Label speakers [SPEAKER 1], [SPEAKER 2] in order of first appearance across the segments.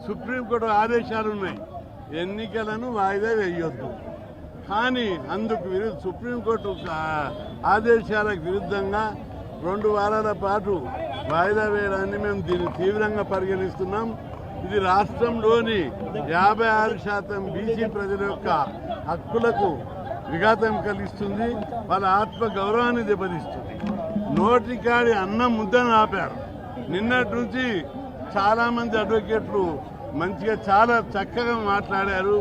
[SPEAKER 1] Supreme court ఆదేశాలు ఉన్నాయి, ఎన్నికలను వాయిదా వేయొద్దు. కానీ అందుకు సుప్రీంకోర్టు ఆదేశాలకు విరుద్ధంగా 2 వారాల పాటు వాయిదా వేయడాన్ని మేము దీన్ని తీవ్రంగా పరిగణిస్తున్నాం. ఇది రాష్ట్రంలోని 56% బీసీ ప్రజల యొక్క హక్కులకు విఘాతం కలిగిస్తుంది, వాళ్ళ ఆత్మ గౌరవాన్ని దెబ్బతీస్తుంది. నోటికాడి అన్నం ముద్దను ఆపారు. నిన్నటి నుంచి చాలామంది అడ్వకేట్లు మంచిగా చాలా చక్కగా మాట్లాడారు.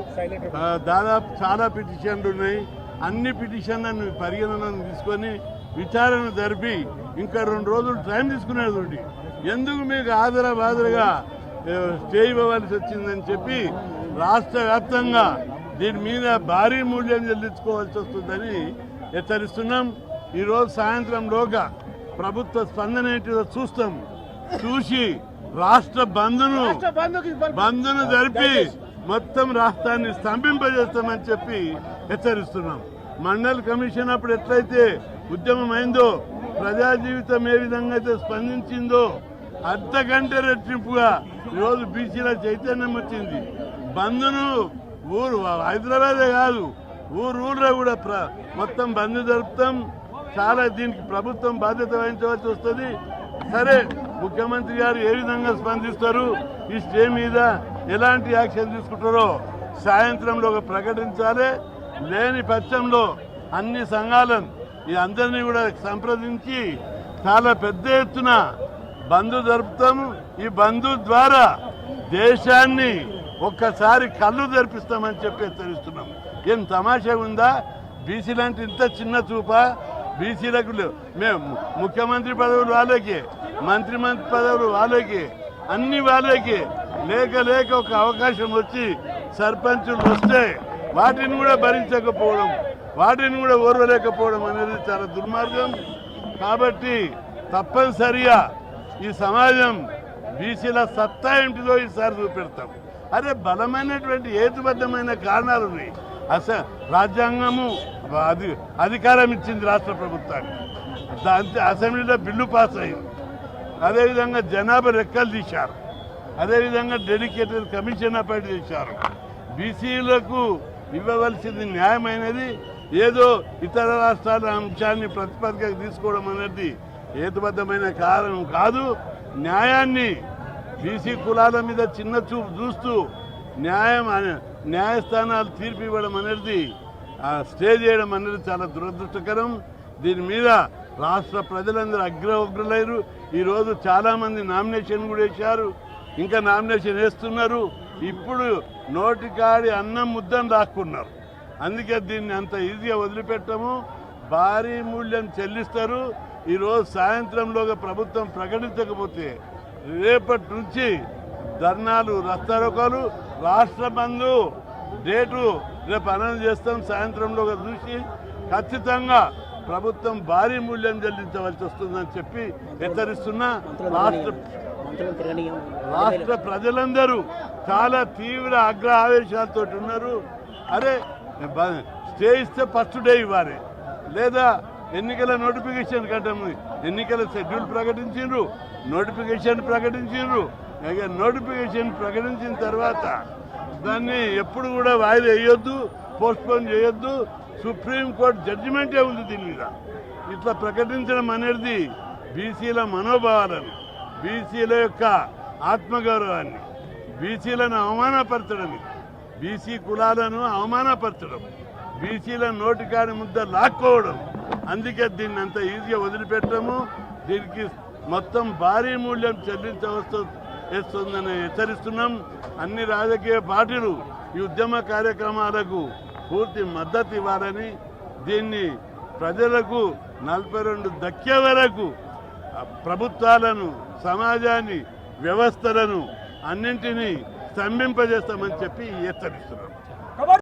[SPEAKER 1] దాదాపు చాలా పిటిషన్లు ఉన్నాయి. అన్ని పిటిషన్లను పరిగణనను తీసుకొని విచారణ జరిపి ఇంకా 2 రోజులు టైం తీసుకునేది. ఎందుకు మీకు ఆదరబాదరగా స్టే ఇవ్వవలసి వచ్చిందని చెప్పి రాష్ట్ర వ్యాప్తంగా దీని మీద భారీ మూల్యం చెల్లించుకోవాల్సి వస్తుందని హెచ్చరిస్తున్నాం. ఈరోజు సాయంత్రంలోగా ప్రభుత్వ స్పందన ఏంటిదో చూస్తాం. చూసి రాష్ట్ర బంద్ను జరిపి మొత్తం రాష్ట్రాన్ని స్తంభింపజేస్తామని చెప్పి హెచ్చరిస్తున్నాం. మండల్ కమిషన్ అప్పుడు ఎట్లయితే ఉద్యమం అయిందో, ప్రజా జీవితం ఏ విధంగా అయితే స్పందించిందో అంతకంటే రెట్టింపుగా ఈరోజు బీసీల చైతన్యం వచ్చింది. బంద్ను హైదరాబాదే కాదు ఊర్లో కూడా మొత్తం బంద్ జరుపుతాం. చాలా దీనికి ప్రభుత్వం బాధ్యత వహించవలసి వస్తుంది. సరే, ముఖ్యమంత్రి గారు ఏ విధంగా స్పందిస్తారు, ఈ స్టే మీద ఎలాంటి యాక్షన్ తీసుకుంటారో సాయంత్రంలో ప్రకటించాలి. లేని పక్షంలో అన్ని సంఘాలను ఈ అందరినీ కూడా సంప్రదించి చాలా పెద్ద ఎత్తున బంద్ జరుపుతాం. ఈ బంద్ ద్వారా దేశాన్ని ఒక్కసారి కళ్ళు తెరిపిస్తామని చెప్పి హెచ్చరిస్తున్నాం. ఏం తమాషా ఉందా? బీసీలంటే ఇంత చిన్న చూప? బీసీలకు మేము ముఖ్యమంత్రి పదవులు వాళ్ళకి, మంత్రి పదవులు వాళ్ళకి, అన్ని వాళ్ళకి లేక ఒక అవకాశం వచ్చి సర్పంచులు వస్తే వాటిని కూడా భరించకపోవడం, వాటిని కూడా ఓర్వలేకపోవడం అనేది చాలా దుర్మార్గం. కాబట్టి తప్పనిసరిగా ఈ సమాజం బీసీల సత్తా ఏంటిదో ఈసారి చూపెడతాం. అరే, బలమైనటువంటి హేతుబద్ధమైన కారణాలు ఉన్నాయి. రాజ్యాంగము అధికారం ఇచ్చింది రాష్ట్ర ప్రభుత్వానికి. దాంతో అసెంబ్లీలో బిల్లు పాస్ అయింది. అదేవిధంగా జనాభా లెక్కలు తీశారు. అదేవిధంగా డెడికేటెడ్ కమిషన్ అపాయింట్ చేశారు. బీసీలకు ఇవ్వవలసింది న్యాయమైనది. ఏదో ఇతర రాష్ట్రాల అంశాన్ని ప్రతిపాదికగా తీసుకోవడం అనేది హేతుబద్ధమైన కారణం కాదు. న్యాయాన్ని బీసీ కులాల మీద చిన్న చూపు చూస్తూ న్యాయస్థానాలు తీర్పు ఇవ్వడం అనేది, స్టే చేయడం అనేది చాలా దురదృష్టకరం. దీని మీద రాష్ట్ర ప్రజలందరూ అగ్రవగ్రులైరు. ఈరోజు చాలామంది నామినేషన్ కూడా వేశారు, ఇంకా నామినేషన్ వేస్తున్నారు. ఇప్పుడు నోటికాడి అన్నం ముద్దను రాక్కున్నారు. అందుకే దీన్ని అంత ఈజీగా వదిలిపెట్టము. భారీ మూల్యం చెల్లిస్తారు. ఈరోజు సాయంత్రంలోగా ప్రభుత్వం ప్రకటించకపోతే రేపటి నుంచి ధర్నాలు, రస్తారోకాలు, రాష్ట్ర బంధు డేటు రేపు అనౌన్స్ చేస్తాం. సాయంత్రంలోగా చూసి ఖచ్చితంగా ప్రభుత్వం భారీ మూల్యం చెల్లించవలసి వస్తుందని చెప్పి హెచ్చరిస్తున్నా. రాష్ట్ర ప్రజలందరూ చాలా తీవ్ర ఆవేశాలతో ఉన్నారు. అరే, స్టే ఇస్తే ఫస్ట్ డే ఇవ్వాలి, లేదా ఎన్నికల నోటిఫికేషన్ కట్టము. ఎన్నికల షెడ్యూల్ ప్రకటించారు, నోటిఫికేషన్ ప్రకటించారు. నోటిఫికేషన్ ప్రకటించిన తర్వాత దాన్ని ఎప్పుడు కూడా వాయిదా వేయొద్దు, పోస్ట్పోన్ చేయొద్దు. సుప్రీంకోర్టు జడ్జిమెంటే ఉంది దీని మీద. ఇట్లా ప్రకటించడం అనేది బీసీల మనోభావాలను, బీసీల యొక్క ఆత్మగౌరవాన్ని, బీసీలను అవమానపరచడం, బీసీ కులాలను అవమానపరచడం, బీసీల నోటికాడి ముద్ద లాక్కోవడం. అందుకే దీన్ని అంత ఈజీగా వదిలిపెట్టము. దీనికి మొత్తం భారీ మూల్యం చెల్లించవస్తుందని హెచ్చరిస్తున్నాం. అన్ని రాజకీయ పార్టీలు ఈ ఉద్యమ కార్యక్రమాలకు పూర్తి మద్దతు ఇవ్వాలని, దీన్ని ప్రజలకు 42 దక్కే వరకు ప్రభుత్వాలను, సమాజాన్ని, వ్యవస్థలను అన్నింటినీ స్తంభింపజేస్తామని చెప్పి హెచ్చరిస్తున్నాం.